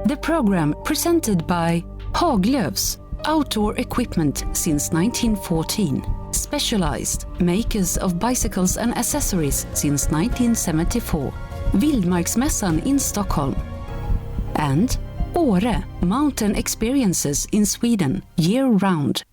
The program presented by Haglöfs, outdoor equipment since 1914. Specialized makers of bicycles and accessories since 1974. Vildmarksmässan in Stockholm. And Åre, mountain experiences in Sweden year-round.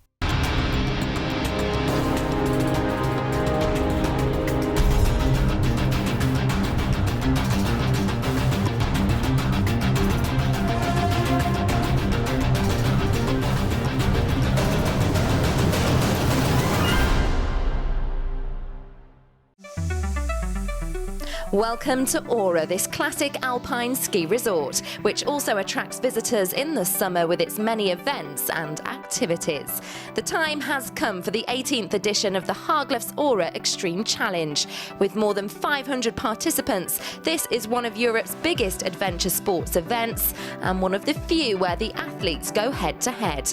Welcome to Åre, this classic alpine ski resort, which also attracts visitors in the summer with its many events and activities. The time has come for the 18th edition of the Haglöfs Åre Extreme Challenge. With more than 500 participants, this is one of Europe's biggest adventure sports events and one of the few where the athletes go head-to-head.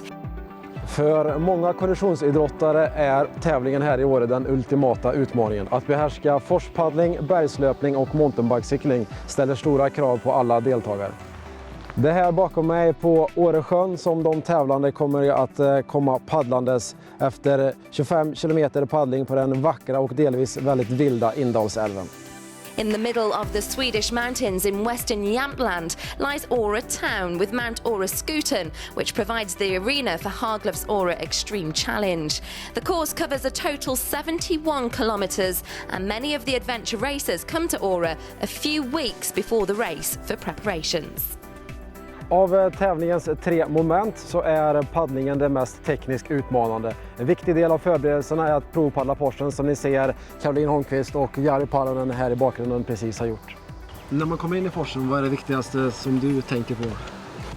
För många konditionsidrottare är tävlingen här i Åre den ultimata utmaningen. Att behärska forspaddling, bergslöpning och mountainbikecykling ställer stora krav på alla deltagare. Det här bakom mig på Åresjön som de tävlande kommer att komma paddlandes efter 25 kilometer paddling på den vackra och delvis väldigt vilda Indalsälven. In the middle of the Swedish mountains in western Jämtland lies Åre town with Mount Åre Skuten, which provides the arena for Haglöfs Åre Extreme Challenge. The course covers a total 71 kilometres and many of the adventure racers come to Åre a few weeks before the race for preparations. Av tävlingens 3 moment så är paddlingen det mest tekniskt utmanande. En viktig del av förberedelserna är att provpaddla Porschen som ni ser Carolin Holmqvist och Jari Paronen här i bakgrunden precis har gjort. När man kommer in i Porschen, vad är det viktigaste som du tänker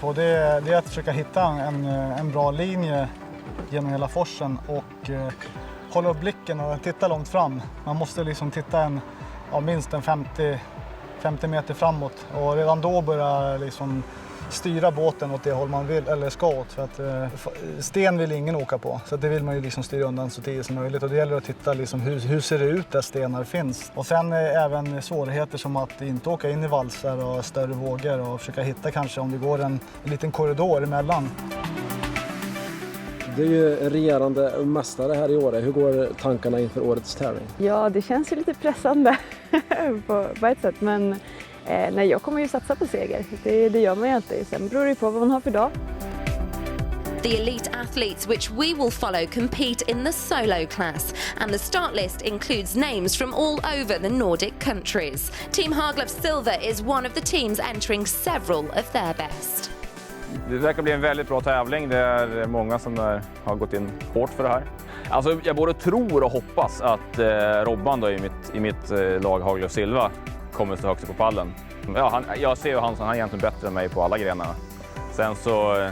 på? Det är att försöka hitta en bra linje genom hela forsen och hålla upp blicken och titta långt fram. Man måste liksom titta minst en 50 meter framåt och redan då börja liksom styra båten åt det håll man vill eller ska åt, för att sten vill ingen åka på, så det vill man ju liksom styra undan så tidigt som möjligt, och det gäller att titta liksom hur ser det ut där stenar finns, och sen även svårigheter som att inte åka in i valsar och större vågor och försöka hitta kanske om det går en liten korridor emellan. Du är ju regerande mästare här i Åre. Hur går tankarna inför årets tävling? Ja, det känns ju lite pressande på ett sätt, men nej, jag kommer ju satsa på seger. Det gör man ju alltid. Sen beror det på vad man har för dag. The elite athletes which we will follow compete in the solo class, and the start list includes names from all over the Nordic countries. Team Haglöfs Silva is one of the teams entering several of their best. Det verkar bli en väldigt bra tävling. Det är många som har gått in hårt för det här. Alltså, jag både tror och hoppas att Robban då i mitt lag Haglöfs Silva kommer stå högst på pallen. Ja, jag ser ju han är egentligen bättre än mig på alla grenarna. Sen så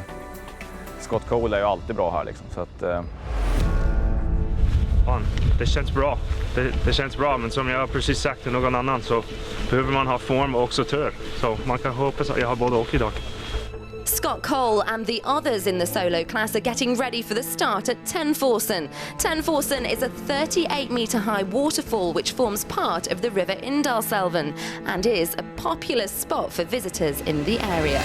Scott Cole är ju alltid bra här liksom, så att det känns bra. Det känns bra, men som jag har precis sagt till någon annan så behöver man ha form och också tur. Så man kan hoppas att jag har både och idag. Scott Cole and the others in the solo class are getting ready for the start at Tenforsen. Tenforsen is a 38-meter high waterfall which forms part of the river Indalsälven and is a popular spot for visitors in the area.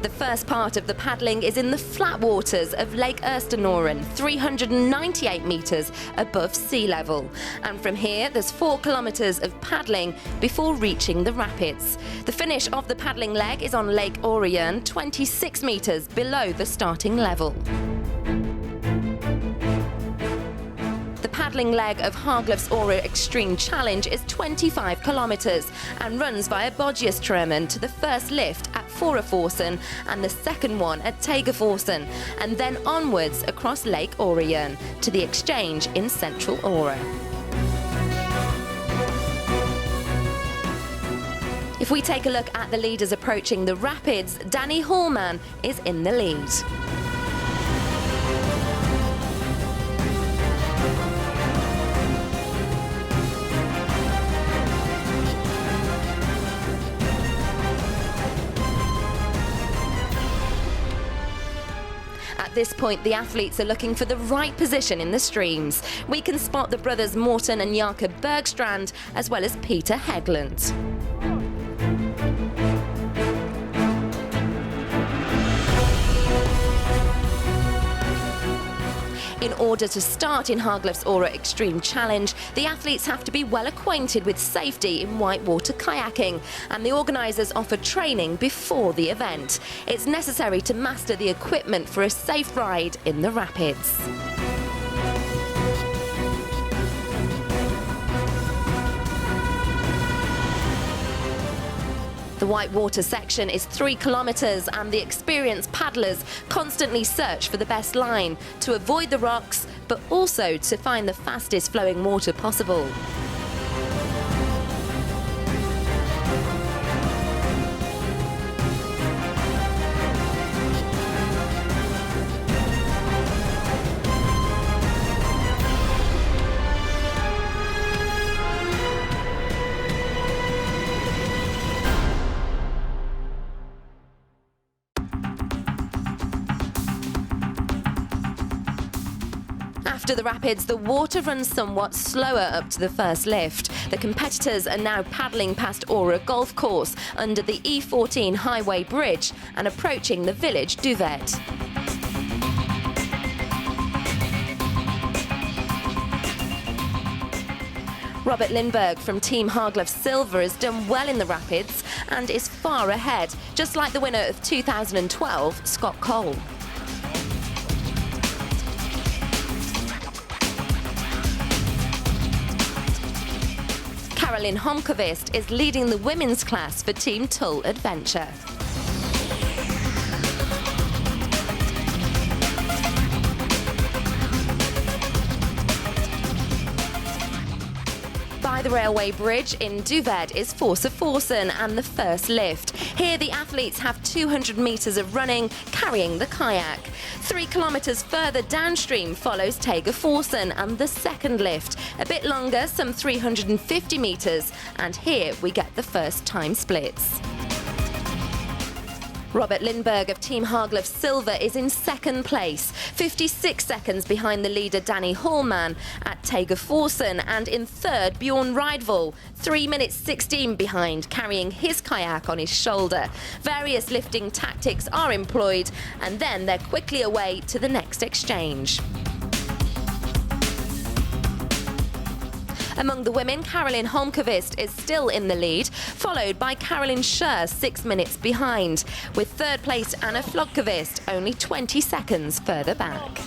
The first part of the paddling is in the flat waters of Lake Östernoren, 398 metres above sea level. And from here, there's 4 kilometres of paddling before reaching the rapids. The finish of the paddling leg is on Lake Årejön, 26 metres below the starting level. The paddling leg of Haglöfs Åre Extreme Challenge is 25 kilometres and runs via Nyström to the first lift at Foraforsen and the second one at Tegerforsen, and then onwards across Lake Årejön to the exchange in central Åre. If we take a look at the leaders approaching the rapids, Danny Hallman is in the lead. At this point, the athletes are looking for the right position in the streams. We can spot the brothers Morten and Jakob Bergstrand, as well as Peter Hägglund. order to start in Haglöfs Aura Extreme Challenge, the athletes have to be well acquainted with safety in whitewater kayaking, and the organisers offer training before the event. It's necessary to master the equipment for a safe ride in the rapids. The whitewater section is 3 kilometres, and the experienced paddlers constantly search for the best line to avoid the rocks, but also to find the fastest flowing water possible. After the rapids, the water runs somewhat slower up to the first lift. The competitors are now paddling past Aura Golf Course under the E14 highway bridge and approaching the village duvet. Robert Lindberg from Team Haglöfs Silva has done well in the rapids and is far ahead, just like the winner of 2012, Scott Cole. Carolin Holmqvist is leading the women's class for Team Thule Adventure. By the railway bridge in Duvet is Forsen and the first lift. Here the athletes have 200 metres of running, carrying the kayak. 3 kilometres further downstream follows Forsen and the second lift. A bit longer, some 350 metres, and here we get the first time splits. Robert Lindberg of Team Haglöfs Silva is in second place, 56 seconds behind the leader Danny Hallman at Forsen, and in third Bjorn Rydval, 3 minutes 16 behind, carrying his kayak on his shoulder. Various lifting tactics are employed, and then they're quickly away to the next exchange. Among the women, Carolin Holmqvist is still in the lead, followed by Carolin Schur 6 minutes behind, with third place Anna Flodqvist only 20 seconds further back.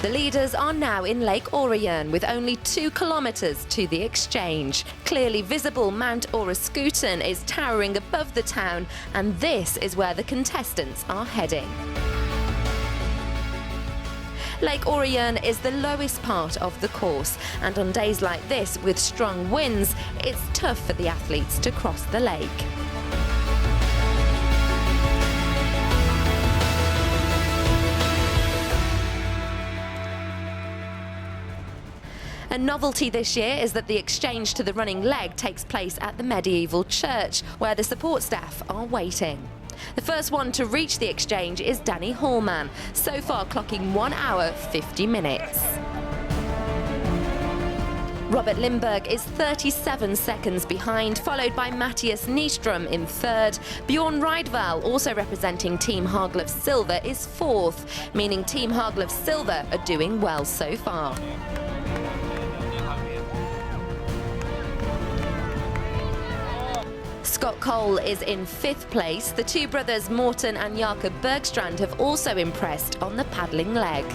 The leaders are now in Lake Orrejön with only 2 kilometres to the exchange. Clearly visible Mount Orreskuten is towering above the town, and this is where the contestants are heading. Lake Orrejön is the lowest part of the course, and on days like this with strong winds, it's tough for the athletes to cross the lake. A novelty this year is that the exchange to the running leg takes place at the medieval church, where the support staff are waiting. The first one to reach the exchange is Danny Hallman, so far clocking 1 hour 50 minutes. Robert Lindberg is 37 seconds behind, followed by Mattias Nyström in third. Bjorn Rydval, also representing Team Haglöfs Silva, is fourth, meaning Team Haglöfs Silva are doing well so far. Scott Cole is in 5th place. The two brothers Morten and Jakob Bergstrand have also impressed on the paddling leg.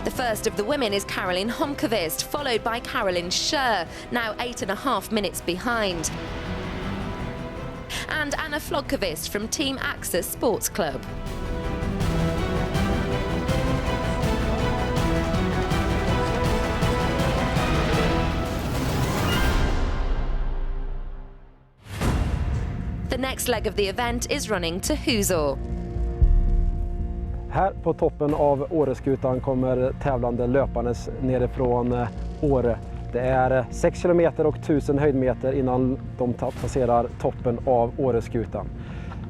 The first of the women is Carolin Holmqvist, followed by Carolin Schur, now 8.5 minutes behind. And Anna Flodqvist from Team AXA Sports Club. The next leg of the event is running to Husum. Här på toppen av Åreskutan kommer tävlande löpandes nerifrån Åre. Det är 6 kilometer och 1000 höjdmeter innan de passerar toppen av Åreskutan.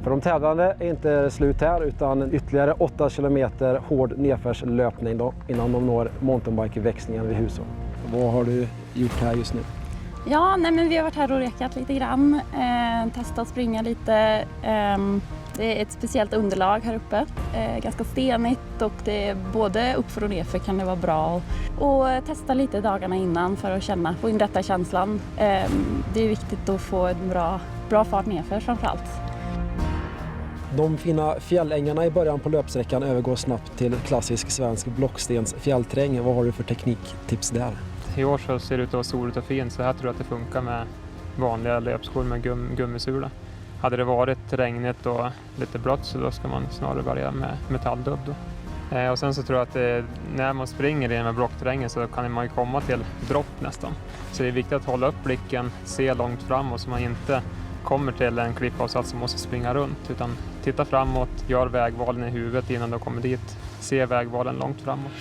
För de tävlande är inte slut här utan ytterligare 8 kilometer hård nedfärslöpning då, innan de når mountainbike-växlingen vid Husum. Vad har du gjort här just nu? Ja, men vi har varit här och rekat lite grann, testat att springa lite. Det är ett speciellt underlag här uppe, ganska stenigt och det är både uppför och nerför kan det vara bra och testa lite dagarna innan för att få in rätta känslan. Det är viktigt att få en bra fart nerför framförallt. De fina fjällängarna i början på löpsträckan övergår snabbt till klassisk svensk blockstens fjällterräng. Vad har du för tekniktips där? I år så ser det ut att vara soligt och fint, så här tror jag att det funkar med vanliga löpskor med gummisula. Hade det varit regnigt och lite blött så då ska man snarare börja med metalldubb då. Och sen så tror jag att när man springer i den här blockterrängen så kan man ju komma till dropp nästan. Så det är viktigt att hålla upp blicken, se långt framåt så man inte kommer till en klippavsats som måste springa runt, utan titta framåt, gör vägvalen i huvudet innan du kommer dit, se vägvalen långt framåt.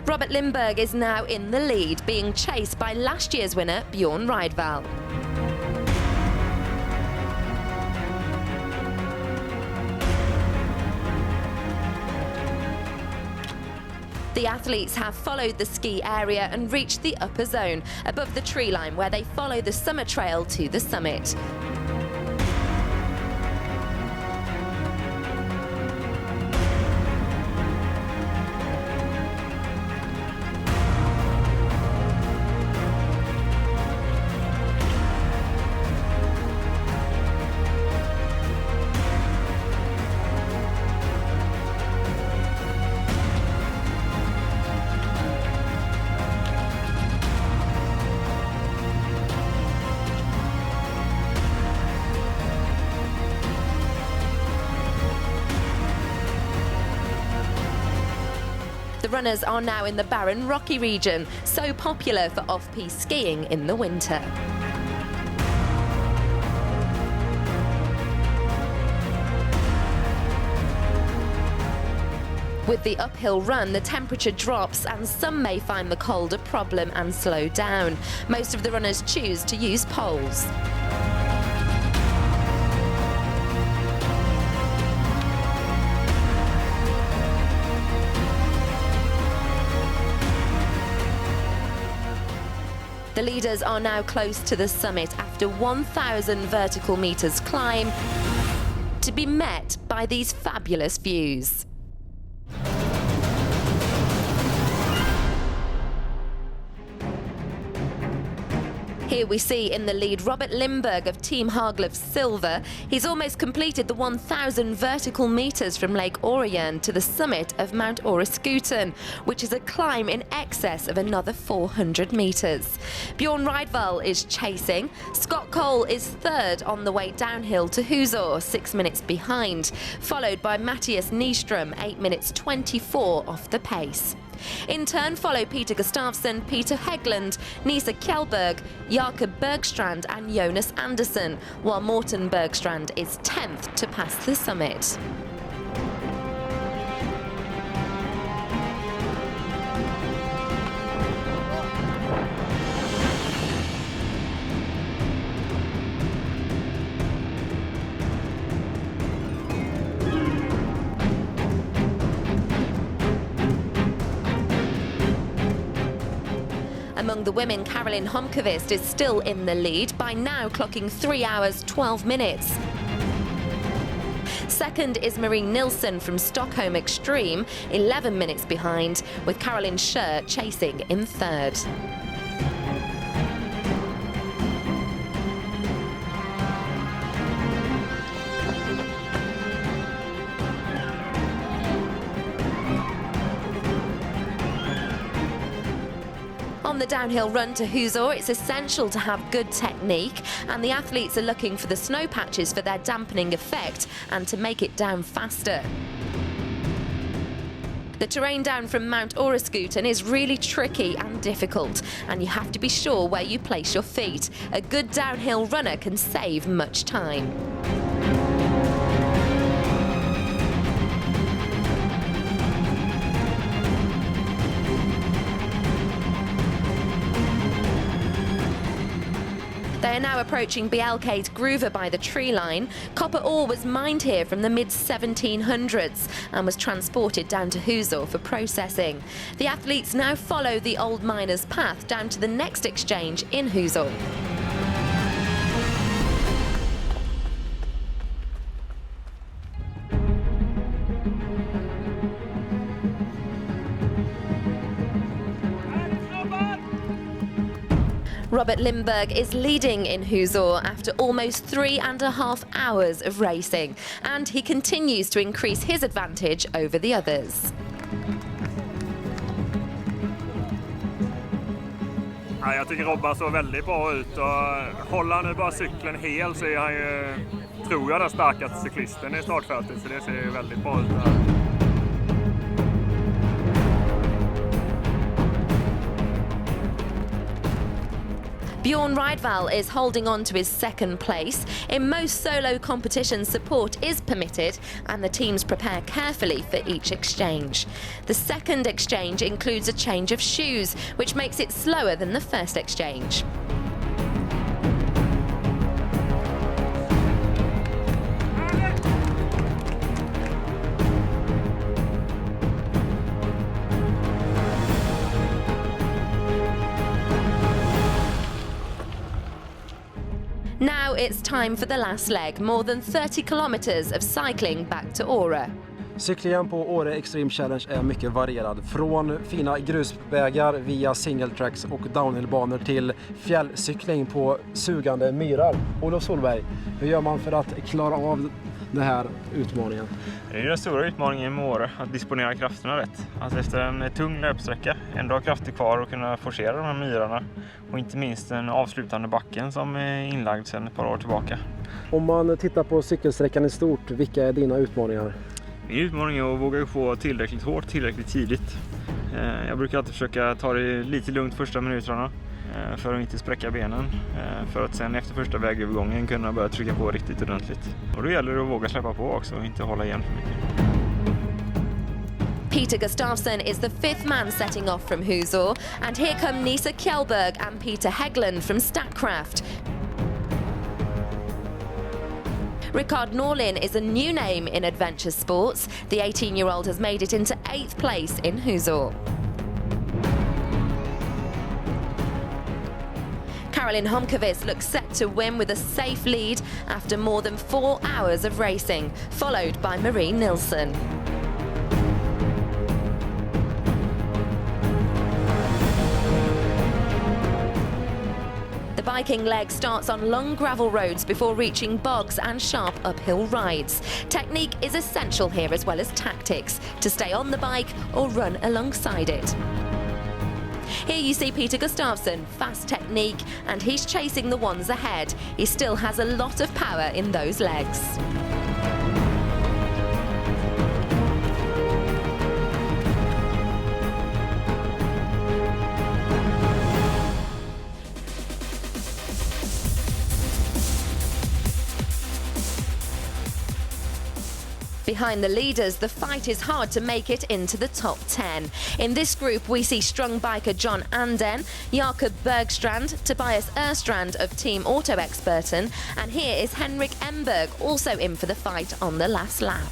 Robert Lindberg is now in the lead, being chased by last year's winner Björn Rydvall. The athletes have followed the ski area and reached the upper zone, above the tree line where they follow the summer trail to the summit. The runners are now in the barren rocky region, so popular for off-piste skiing in the winter. With the uphill run, the temperature drops and some may find the cold a problem and slow down. Most of the runners choose to use poles. The leaders are now close to the summit after 1,000 vertical meters climb to be met by these fabulous views. Here we see in the lead Robert Lindberg of Team Haglöfs Silva. He's almost completed the 1,000 vertical meters from Lake Orient to the summit of Mount Åreskutan, which is a climb in excess of another 400 meters. Björn Rydvall is chasing. Scott Cole is third on the way downhill to Husum, 6 minutes behind, followed by Mattias Nyström, 8 minutes 24 off the pace. In turn follow Peter Gustafsson, Peter Hägglund, Nisa Kjellberg, Jakob Bergstrand and Jonas Andersson, while Morten Bergstrand is 10th to pass the summit. Among the women, Carolin Holmqvist is still in the lead, by now clocking 3 hours 12 minutes. Second is Marie Nilsson from Stockholm Extreme, 11 minutes behind, with Carolin Schur chasing in third. On the downhill run to Husum, it's essential to have good technique, and the athletes are looking for the snow patches for their dampening effect and to make it down faster. The terrain down from Mount Åreskutan is really tricky and difficult, and you have to be sure where you place your feet. A good downhill runner can save much time. They are now approaching Bjelke's Gruva by the tree line. Copper ore was mined here from the mid-1700s and was transported down to Husum for processing. The athletes now follow the old miners' path down to the next exchange in Husum. Robert Lindberg is leading in Husum after almost 3.5 hours of racing, and he continues to increase his advantage over the others. Ja, jag tycker Robban såg väldigt bra ut och håller han nu bara cykeln hel så är han ju, tror jag, den starkaste cyklisten i startfältet, så det ser ju väldigt bra ut här. Bjorn Rydvall is holding on to his second place. In most solo competitions, support is permitted and the teams prepare carefully for each exchange. The second exchange includes a change of shoes, which makes it slower than the first exchange. Now it's time for the last leg, more than 30 kilometers of cycling back to Åre. Cyklingen på Åre Extreme Challenge är mycket varierad. Från fina grusvägar via single tracks och downhillbanor till fjällcykling på sugande myrar. Olof Solberg, hur gör man för att klara av den här utmaningen? Det är den stora utmaningen med Åre, att disponera krafterna rätt. Att efter en tung löpsträcka ändå ha krafter kvar och kunna forcera de här myrarna. Och inte minst den avslutande backen som är inlagd sedan ett par år tillbaka. Om man tittar på cykelsträckan i stort, vilka är dina utmaningar? Min utmaning är att våga få tillräckligt hårt, tillräckligt tidigt. Jag brukar alltid försöka ta det lite lugnt första minuterna för att inte spräcka benen. För att sen efter första vägövergången kunna börja trycka på riktigt ordentligt. Och då gäller det att våga släppa på också och inte hålla igen för mycket. Peter Gustafsson is the fifth man setting off from Husum, and here come Nisa Kjellberg and Peter Hägglund from Statkraft. Ricard Norlin is a new name in adventure sports. The 18-year-old has made it into 8th place in Husum. Carolin Holmqvist looks set to win with a safe lead after more than 4 hours of racing, followed by Marie Nilsson. The biking leg starts on long gravel roads before reaching bogs and sharp uphill rides. Technique is essential here as well as tactics, to stay on the bike or run alongside it. Here you see Peter Gustafsson, fast technique, and he's chasing the ones ahead. He still has a lot of power in those legs. Behind the leaders, the fight is hard to make it into the top 10. In this group, we see strong biker John Anden, Jakob Bergstrand, Tobias Erstrand of Team Auto Experten, and here is Henrik Emberg, also in for the fight on the last lap.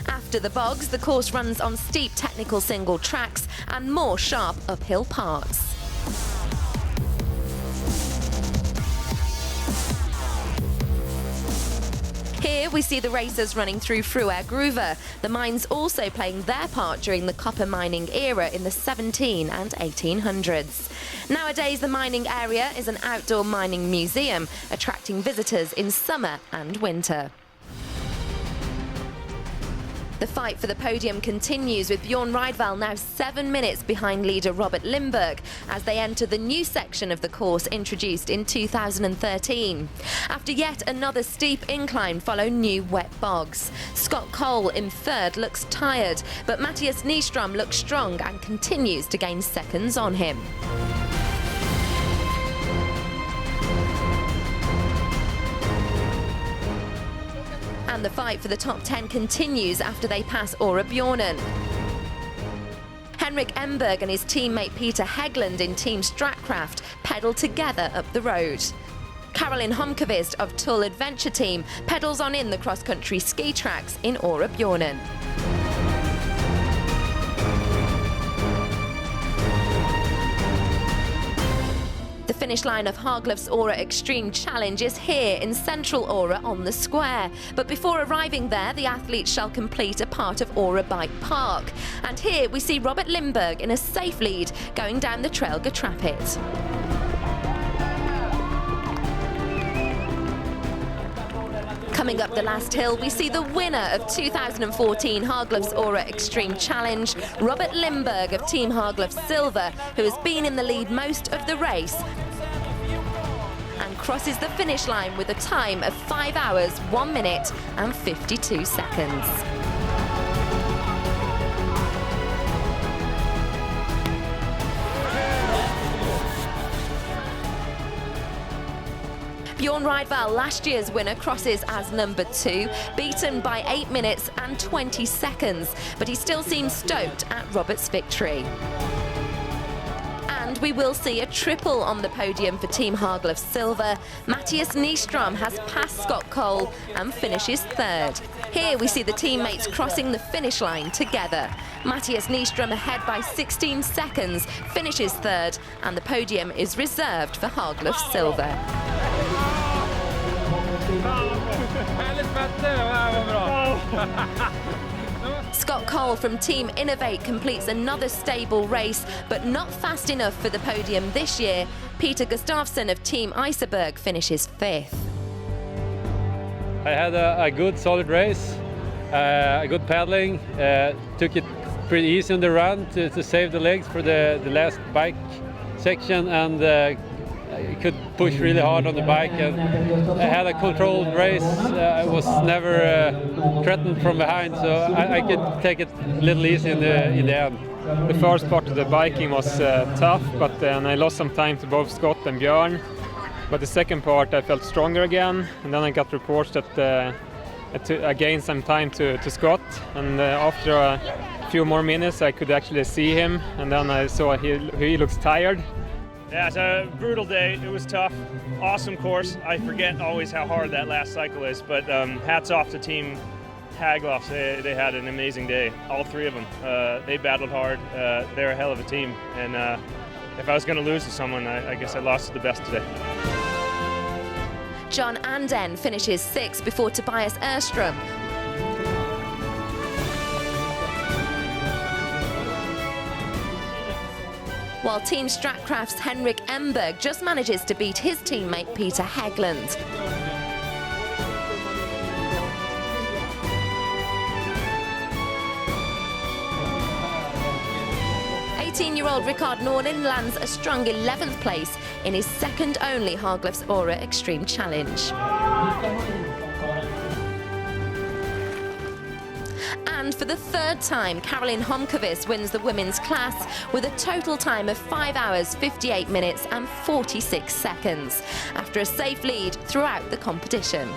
After the bogs, the course runs on steep technical single tracks and more sharp uphill parts. Here we see the racers running through Fruer Gruva, the mines also playing their part during the copper mining era in the 17 and 1800s. Nowadays the mining area is an outdoor mining museum, attracting visitors in summer and winter. The fight for the podium continues with Bjorn Rydvall now 7 minutes behind leader Robert Lindberg as they enter the new section of the course introduced in 2013. After yet another steep incline follow new wet bogs. Scott Cole in third looks tired, but Mattias Nyström looks strong and continues to gain seconds on him. And the fight for the top 10 continues after they pass Åre Bjornen. Henrik Emberg and his teammate Peter Hägglund in Team Stratcraft pedal together up the road. Carolin Holmqvist of Thule Adventure Team pedals on in the cross-country ski tracks in Årebjörnen. The finish line of Haglöfs Åre Extreme Challenge is here in central Åre on the square. But before arriving there, the athletes shall complete a part of Åre Bike Park. And here we see Robert Lindberg in a safe lead going down the trail Trappit. Coming up the last hill, we see the winner of 2014 Haglöfs Åre Extreme Challenge, Robert Lindberg of Team Haglöfs Silva, who has been in the lead most of the race and crosses the finish line with a time of 5 hours, 1 minute and 52 seconds. Bjorn Rydvall, last year's winner, crosses as number 2, beaten by 8 minutes and 20 seconds, but he still seems stoked at Robert's victory. And we will see a triple on the podium for Team Haglöfs Silva. Mattias Nyström has passed Scott Cole and finishes 3rd. Here we see the teammates crossing the finish line together. Mattias Nyström ahead by 16 seconds, finishes 3rd, and the podium is reserved for Haglöfs Silva. Scott Cole from Team Innovate completes another stable race, but not fast enough for the podium this year. Peter Gustafsson of Team Iserberg finishes 5th. I had a good solid race, a good paddling, took it pretty easy on the run to save the legs for the last bike section, and I could push really hard on the bike, and I had a controlled race. I was never threatened from behind, so I could take it a little easy in the end. The first part of the biking was tough, but then I lost some time to both Scott and Björn. But the second part I felt stronger again, and then I got reports that I gained some time to Scott, and after a few more minutes I could actually see him, and then I saw he looks tired. Yeah, it's a brutal day. It was tough. Awesome course. I forget always how hard that last cycle is, but hats off to Team Haglöfs. They had an amazing day. All 3 of them. They battled hard. They're a hell of a team. And if I was going to lose to someone, I guess I lost to the best today. John Anden finishes 6th before Tobias Erström. While Team Stratcraft's Henrik Emberg just manages to beat his teammate Peter Hägglund. '18-year-old Rickard Norlin lands a strong 11th place in his second only Haglöfs Åre Extreme Challenge. And for the 3rd time, Carolin Holmqvist wins the women's class with a total time of 5 hours, 58 minutes and 46 seconds, after a safe lead throughout the competition.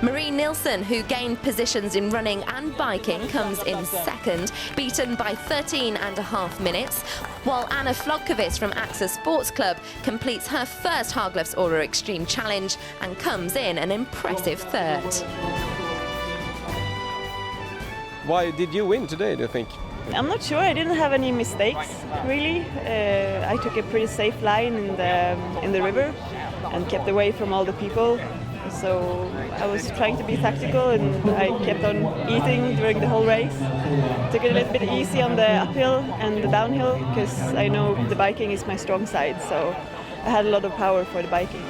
Marie Nilsson, who gained positions in running and biking, comes in 2nd, beaten by 13.5 minutes, while Anna Flodkvist from AXA Sports Club completes her first Haglöfs Åre Extreme Challenge and comes in an impressive 3rd. Why did you win today, do you think? I'm not sure. I didn't have any mistakes, really. I took a pretty safe line in the river and kept away from all the people. So I was trying to be tactical, and I kept on eating during the whole race. Took it a little bit easy on the uphill and the downhill, because I know the biking is my strong side, so I had a lot of power for the biking.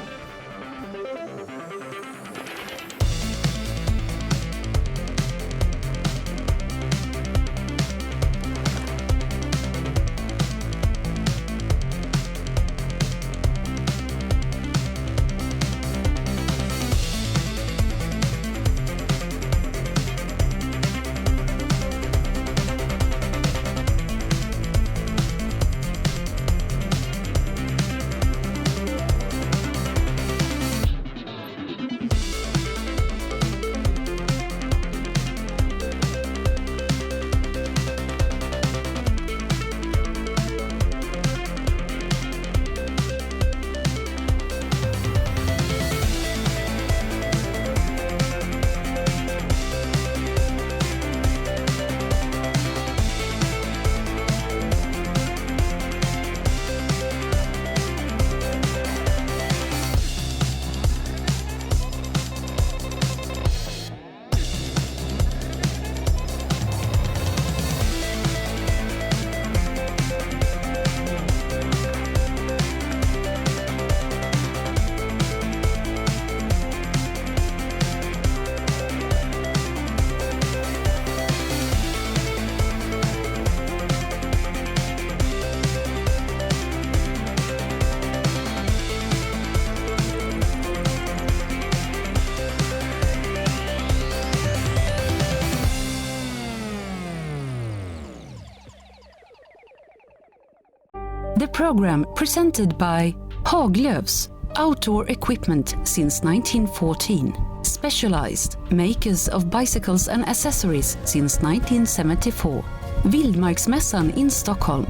The program presented by Haglöfs, outdoor equipment since 1914. Specialized, makers of bicycles and accessories since 1974. Vildmarksmässan in Stockholm.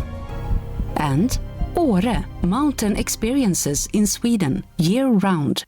And Åre, mountain experiences in Sweden year-round.